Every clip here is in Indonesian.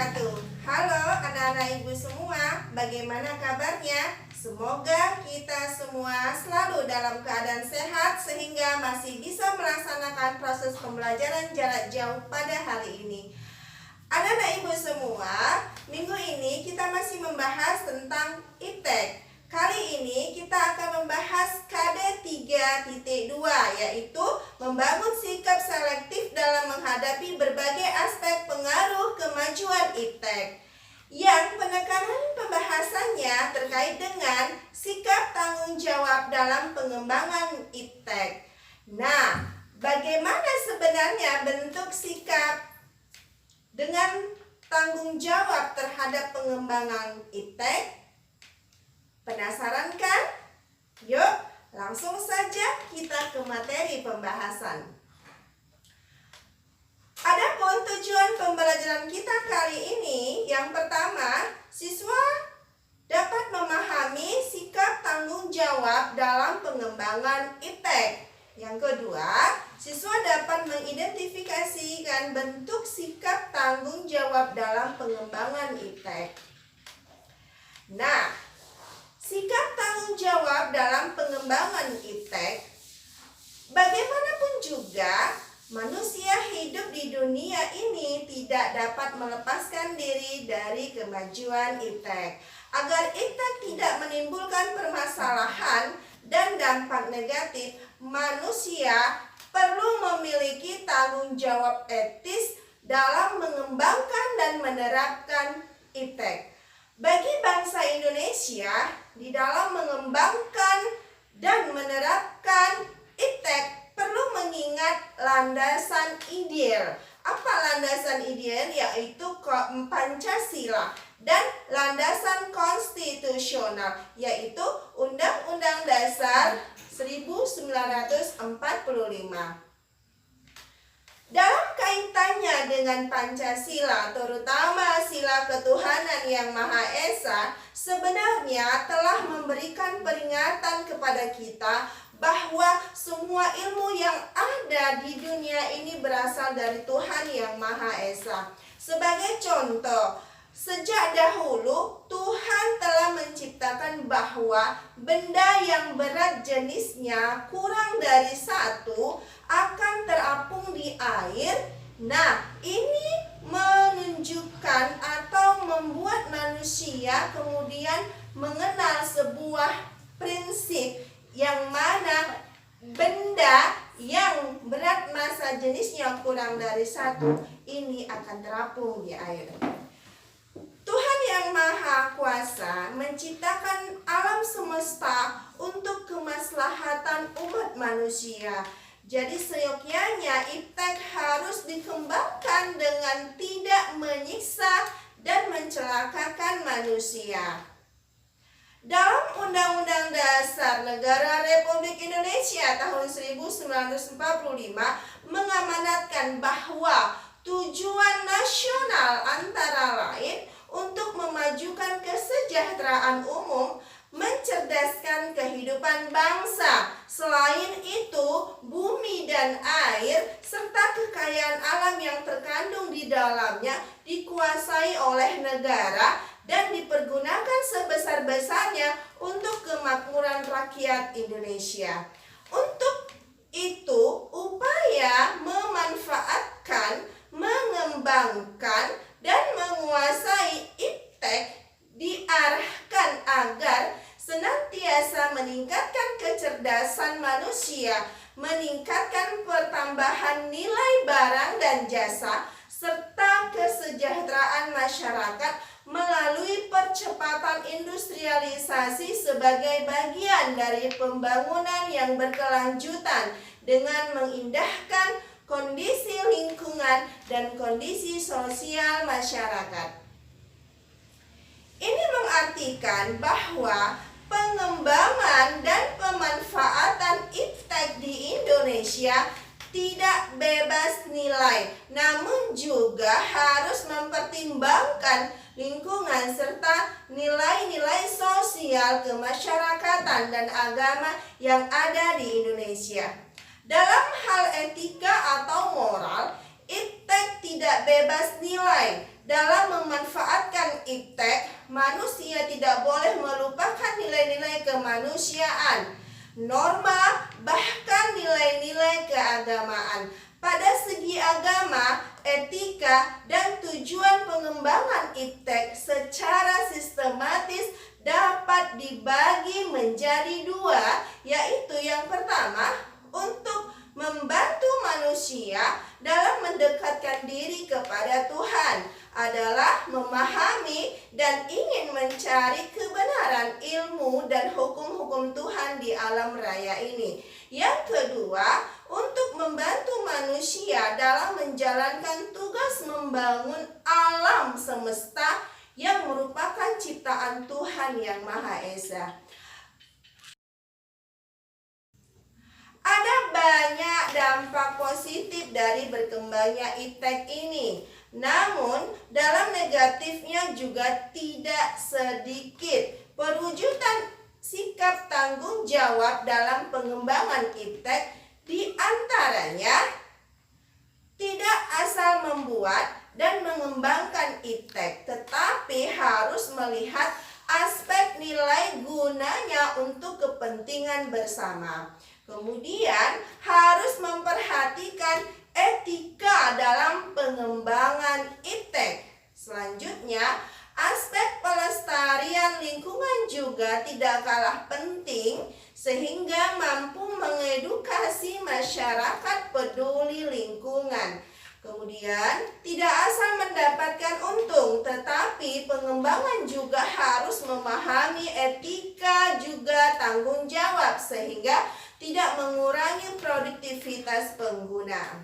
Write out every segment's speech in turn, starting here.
wabarakatuh. Halo anak-anak ibu semua, bagaimana kabarnya? Semoga kita semua selalu dalam keadaan sehat sehingga masih bisa melaksanakan proses pembelajaran jarak jauh pada hari ini. Anak-anak ibu semua, minggu ini kita masih membahas tentang IPTEK. Kali ini kita akan membahas KD 3.2, yaitu membangun sikap selektif dalam menghadapi berbagai aspek pengaruh kemajuan IPTEK. Yang penekanan pembahasannya terkait dengan sikap tanggung jawab dalam pengembangan IPTEK. Nah, bagaimana sebenarnya bentuk sikap dengan tanggung jawab terhadap pengembangan IPTEK? Penasaran kan? Yuk, langsung saja kita ke materi pembahasan. Adapun tujuan pembelajaran kita kali ini, yang pertama, siswa dapat memahami sikap tanggung jawab dalam pengembangan IPTEK. Yang kedua, siswa dapat mengidentifikasikan bentuk sikap tanggung jawab dalam pengembangan IPTEK. Nah, sikap tanggung jawab dalam pengembangan IPTEK, bagaimanapun juga manusia hidup di dunia ini tidak dapat melepaskan diri dari kemajuan IPTEK. Agar IPTEK tidak menimbulkan permasalahan dan dampak negatif, manusia perlu memiliki tanggung jawab etis dalam mengembangkan dan menerapkan IPTEK. Bagi bangsa Indonesia, di dalam mengembangkan dan menerapkan IPTEK perlu mengingat landasan ideal. Apa landasan ideal? Yaitu Pancasila, dan landasan konstitusional, yaitu Undang-Undang Dasar 1945. Dalam kaitannya dengan Pancasila, terutama sila ketuhanan yang Maha Esa, sebenarnya telah memberikan peringatan kepada kita bahwa semua ilmu yang ada di dunia ini berasal dari Tuhan yang Maha Esa. Sebagai contoh, sejak dahulu Tuhan telah menciptakan bahwa benda yang berat jenisnya kurang dari 1 akan terapung di air. Nah, ini menunjukkan atau membuat manusia kemudian mengenal sebuah prinsip yang mana benda yang berat massa jenisnya kurang dari 1 ini akan terapung di air. Tuhan yang Maha Kuasa menciptakan alam semesta untuk kemaslahatan umat manusia. Jadi seyogyanya IPTEK harus dikembangkan dengan tidak menyiksa dan mencelakakan manusia. Dalam Undang-Undang Dasar Negara Republik Indonesia tahun 1945 mengamanatkan bahwa tujuan nasional antara lain untuk memajukan kesejahteraan umum, mencerdaskan kehidupan bangsa. Selain itu, bumi dan air serta kekayaan alam yang terkandung di dalamnya dikuasai oleh negara dan dipergunakan sebesar-besarnya untuk kemakmuran rakyat Indonesia. Untuk itu, upaya memanfaatkan, mengembangkan, dan menguasai IPTEK diarahkan agar senantiasa meningkatkan kecerdasan manusia, meningkatkan pertambahan nilai barang dan jasa, serta kesejahteraan masyarakat melalui percepatan industrialisasi sebagai bagian dari pembangunan yang berkelanjutan dengan mengindahkan kondisi lingkungan dan kondisi sosial masyarakat. Ini mengartikan bahwa pengembangan dan pemanfaatan IPTEK di Indonesia tidak bebas nilai, namun juga harus mempertimbangkan lingkungan serta nilai-nilai sosial kemasyarakatan dan agama yang ada di Indonesia. Dalam hal etika atau moral, IPTEK tidak bebas nilai, dalam memanfaatkan iptek, manusia tidak boleh melupakan nilai-nilai kemanusiaan, norma, bahkan nilai-nilai keagamaan. Pada segi agama, etika, dan tujuan pengembangan iptek secara sistematis dapat dibagi menjadi dua, yaitu yang pertama, untuk membantu manusia dalam mendekatkan diri kepada Tuhan adalah memahami dan ingin mencari kebenaran ilmu dan hukum-hukum Tuhan di alam raya ini. Yang kedua, untuk membantu manusia dalam menjalankan tugas membangun alam semesta yang merupakan ciptaan Tuhan Yang Maha Esa. Ada banyak dampak positif dari berkembangnya iptek ini. Namun, dalam negatifnya juga tidak sedikit. Perwujudan sikap tanggung jawab dalam pengembangan iptek di antaranya tidak asal membuat dan mengembangkan iptek, tetapi harus melihat aspek nilai gunanya untuk kepentingan bersama. Kemudian harus memperhatikan etika dalam pengembangan iptek. Selanjutnya, aspek pelestarian lingkungan juga tidak kalah penting sehingga mampu mengedukasi masyarakat peduli lingkungan. Kemudian, tidak asal mendapatkan untung, tetapi pengembangan juga harus memahami etika juga tanggung jawab sehingga tidak mengurangi produktivitas pengguna.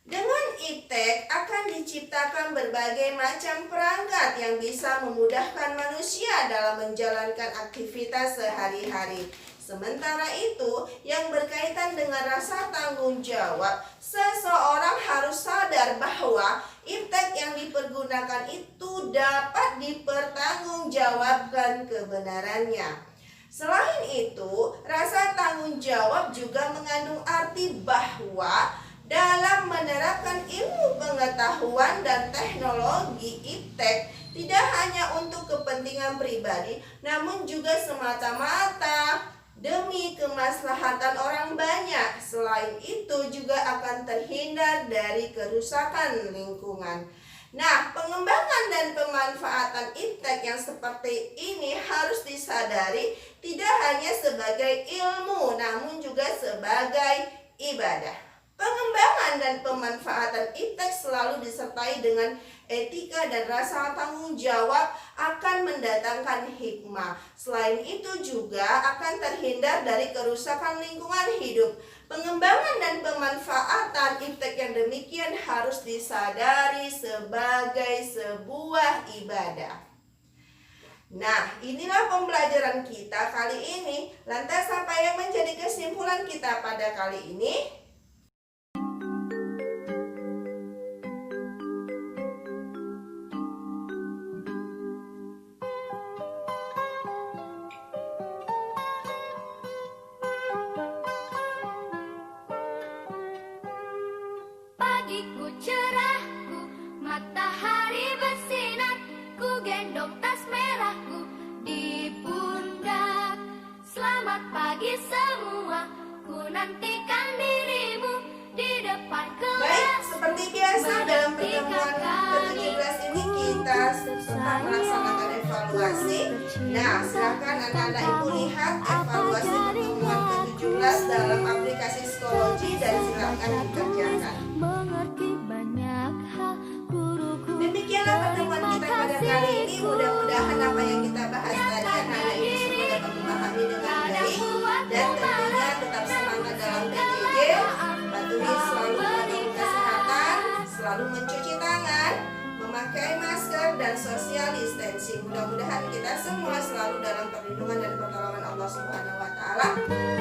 Dengan iptek akan diciptakan berbagai macam perangkat yang bisa memudahkan manusia dalam menjalankan aktivitas sehari-hari. Sementara itu, yang berkaitan dengan rasa tanggung jawab, seseorang harus sadar bahwa iptek yang dipergunakan itu dapat dipertanggungjawabkan kebenarannya. Selain itu, rasa tanggung jawab juga mengandung arti bahwa dalam menerapkan ilmu pengetahuan dan teknologi iptek tidak hanya untuk kepentingan pribadi, namun juga semata-mata demi kemaslahatan orang banyak. Selain itu juga akan terhindar dari kerusakan lingkungan. Nah, pengembangan dan pemanfaatan iptek yang seperti ini harus disadari tidak hanya sebagai ilmu, namun juga sebagai ibadah. Pengembangan dan pemanfaatan iptek selalu disertai dengan etika dan rasa tanggung jawab akan mendatangkan hikmah. Selain itu juga akan terhindar dari kerusakan lingkungan hidup. Pengembangan dan pemanfaatan iptek yang demikian harus disadari sebagai sebuah ibadah. Nah, inilah pembelajaran kita kali ini. Lantas apa yang menjadi kesimpulan kita pada kali ini? Pagiku cerahku, matahari bersinar, ku gendong tas merahku di pundak. Selamat pagi semua, ku nantikan dirimu di depan kelas. Baik, seperti biasa dalam pertemuan ke-17 ini kita tetap melaksanakan evaluasi. Nah, silakan anak-anak ibu lihat evaluasi pertemuan ke-17 dalam aplikasi psikologi dan silakan dikerjakan. Demikianlah pertemuan kita pada kali ini. Mudah-mudahan apa yang kita bahas tadi anak-anak ibu semua dapat memahami dengan baik dan tentunya tetap semangat dalam PJJ. Patuhi selalu protokol kesehatan, selalu mencuci tangan, memakai masker dan social distancing. Mudah-mudahan kita semua selalu dalam perlindungan dan pertolongan Allah Subhanahu wa taala.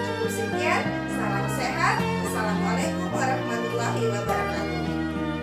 Cukup sekian, salam sehat. Assalamualaikum warahmatullahi wabarakatuh.